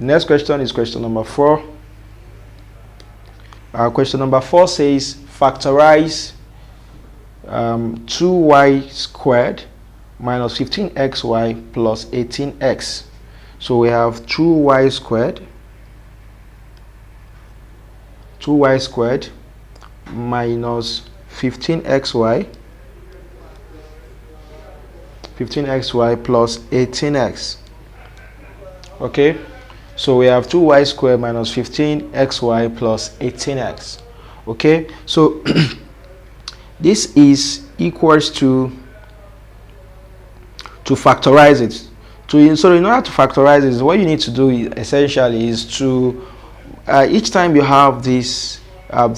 The next question is question number 4. Question number 4 says factorize 2y squared minus 15xy plus 18x. So we have 2y squared minus 15xy plus 18x. Okay, so we have 2y squared minus 15xy plus 18x. Okay, so this is equals to factorize it. So in order to factorize it, what you need to do essentially is to each time you have this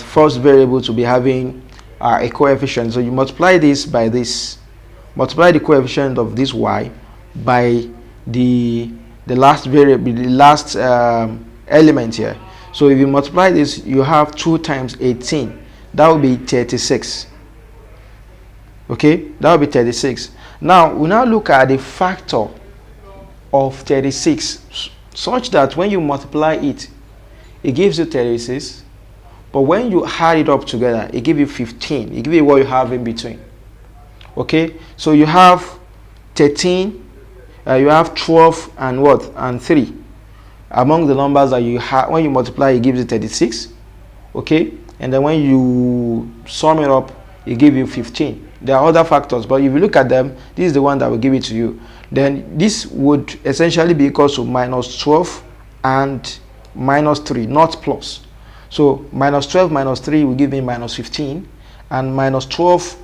first variable to be having a coefficient, so you multiply this by this, multiply the coefficient of this y by the last variable, the last element here. So if you multiply this, you have 2 times 18, that will be 36. Okay, that will be 36. Now we now look at the factor of 36 such that when you multiply it, it gives you 36, but when you add it up together, it gives you 15. It gives you what you have in between. Okay, so you have 13, you have 12 and what, and 3 among the numbers that you have. When you multiply, it gives you 36. Okay, and then when you sum it up, it gives you 15. There are other factors, but if you look at them, this is the one that will give it to you. Then this would essentially be equal to minus 12 and minus 3, not plus. So minus 12 minus 3 will give me minus 15, and minus 12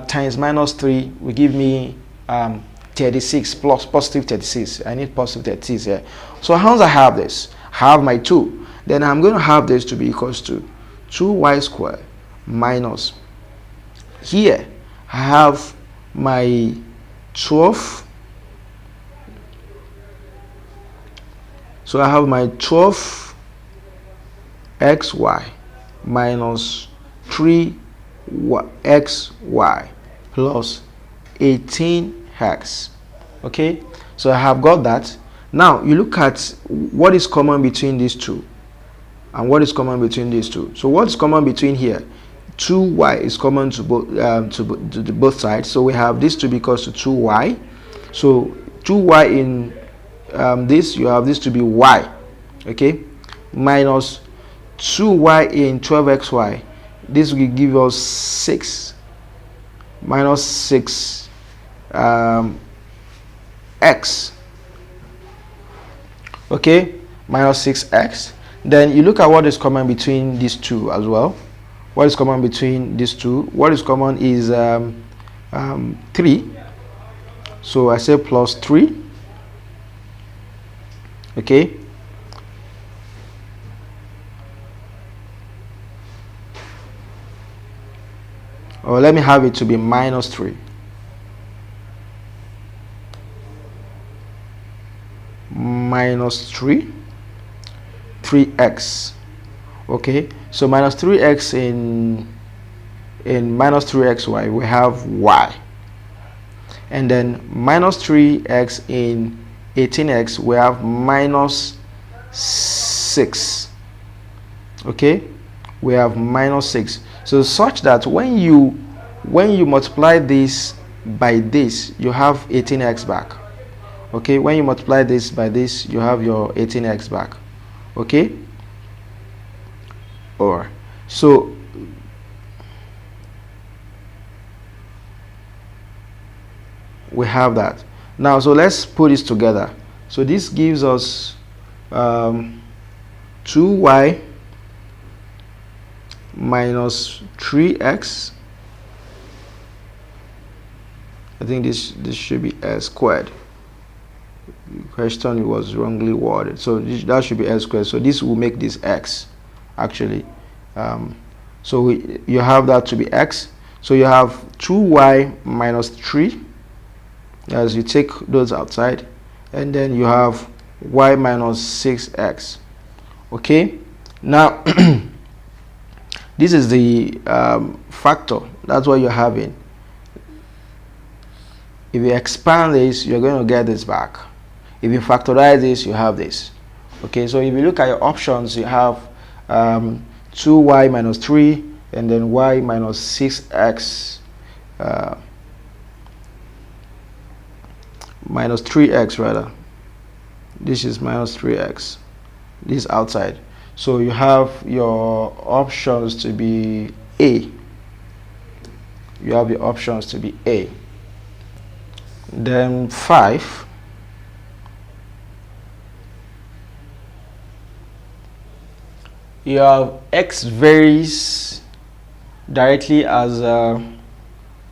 times minus 3 will give me 36 plus positive 36. I need positive 36 here. So how do I have this? I have my 2. Then I'm going to have this to be equals to 2y squared minus, here I have my 12. So I have my 12xy minus 3xy plus 18x. Okay, so I have got that. Now you look at what is common between these two and what is common between these two. So what is common between here? 2y is common to both both sides. So we have this to be equal to 2y. So 2y in this, you have this to be y. Okay, minus 2y in 12xy. This will give us 6 minus 6 x. Okay, minus 6x. Then you look at what is common between these two as well. What is common between these two? What is common is 3. So I say plus 3. Okay. Or let me have it to be minus 3. Minus 3x. Okay, so minus 3x in minus 3xy, we have y, and then minus 3x in 18x, we have minus 6. Okay, we have minus 6. So such that when you multiply this by this, you have 18x back. Okay, when you multiply this by this, you have your 18x back. Okay, or so we have that. Now so let's put this together. So this gives us 2y minus 3x. I think this should be s squared. The question was wrongly worded, so that should be s squared. So this will make this x actually. So you have that to be x. So you have 2y minus 3 as you take those outside, and then you have y minus 6x. Okay, now this is the factor. That's what you're having. If you expand this, you're going to get this back. If you factorize this, you have this. Okay, so if you look at your options, you have 2y minus 3 and then y minus 6x minus 3x rather. This is minus 3x. This is outside. So you have your options to be A. You have your options to be A. Then 5. You have x varies directly as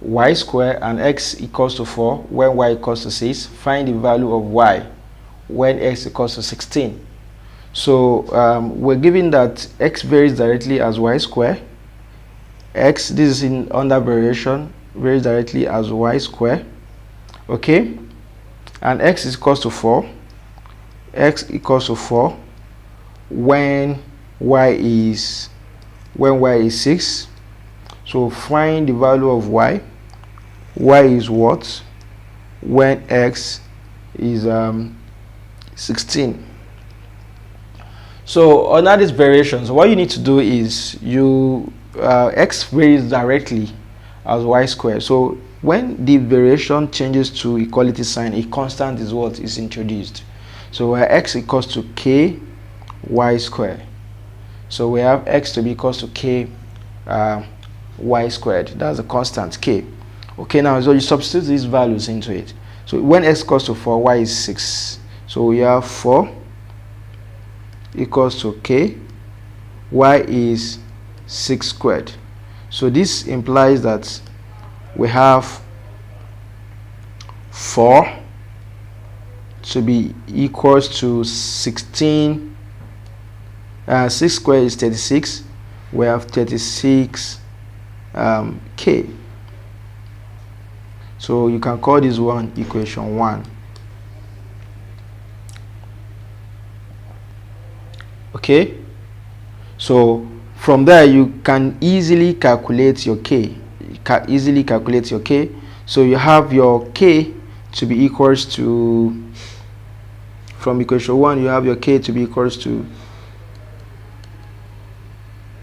y square and x equals to 4 when y equals to 6. Find the value of y when x equals to 16. So we're given that x varies directly as y square. X, this is in under variation, varies directly as y square. Okay, and x is equals to 4. X equals to 4 when y is 6. So find the value of y. Y is what when x is 16. So under these variations, what you need to do is you x varies directly as y squared. So when the variation changes to equality sign, a constant is what is introduced. So where x equals to k y squared. So we have x to be equals to k y squared. That's a constant k. Okay, now so you substitute these values into it. So when x equals to 4, y is 6. So we have 4 equals to k, y is 6 squared. So this implies that we have 4 to be equals to 16. 6 squared is 36. We have 36 k. So you can call this one equation 1. Okay, so from there you can easily calculate your k. So you have your k to be equals to, from equation 1 you have your k to be equals to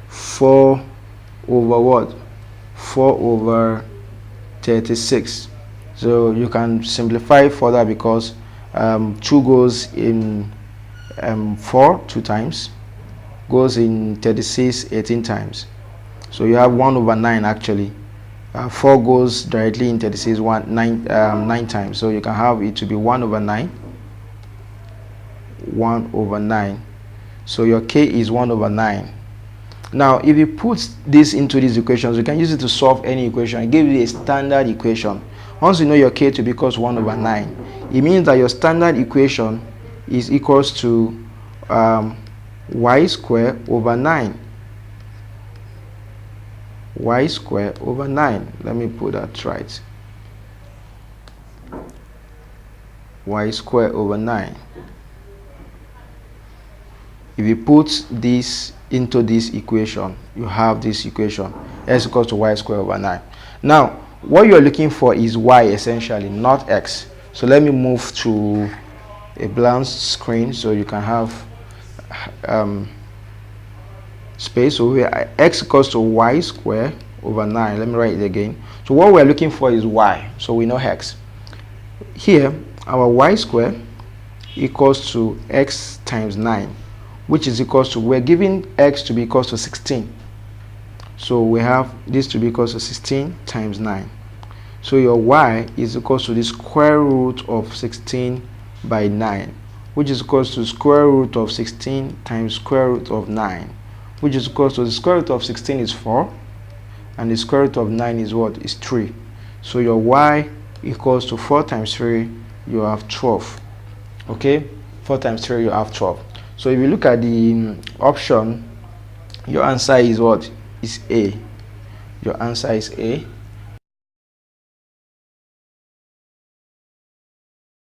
4 over what? 4 over 36. So you can simplify further because 2 goes in 4 2 times, goes in 36 18 times. So you have 1 over 9 actually. 4 goes directly in 36 9 times. So you can have it to be 1 over 9. 1 over 9. So your k is 1 over 9. Now if you put this into these equations, you can use it to solve any equation. It gives you a standard equation. Once you know your k to be equals to 1 over 9, it means that your standard equation is equals to y square over 9. Y square over 9. Let me put that right. Y square over 9. If you put this into this equation, you have this equation, x equals to y square over 9. Now what you're looking for is y essentially, not x. So let me move to a blank screen so you can have space. So here x equals to y square over 9. Let me write it again. So what we're looking for is y, so we know x. Here our y square equals to x times 9, which is equals to, we're giving x to be equals to 16. So we have this to be equals to 16 times 9. So your y is equals to the square root of 16 by 9, which is equals to square root of 16 times square root of 9, which is equals to the square root of 16 is 4 and the square root of 9 is what? Is 3. So your y equals to 4 times 3, you have 12. Okay, 4 times 3, you have 12. So if you look at the option, your answer is what? Is A. Your answer is A.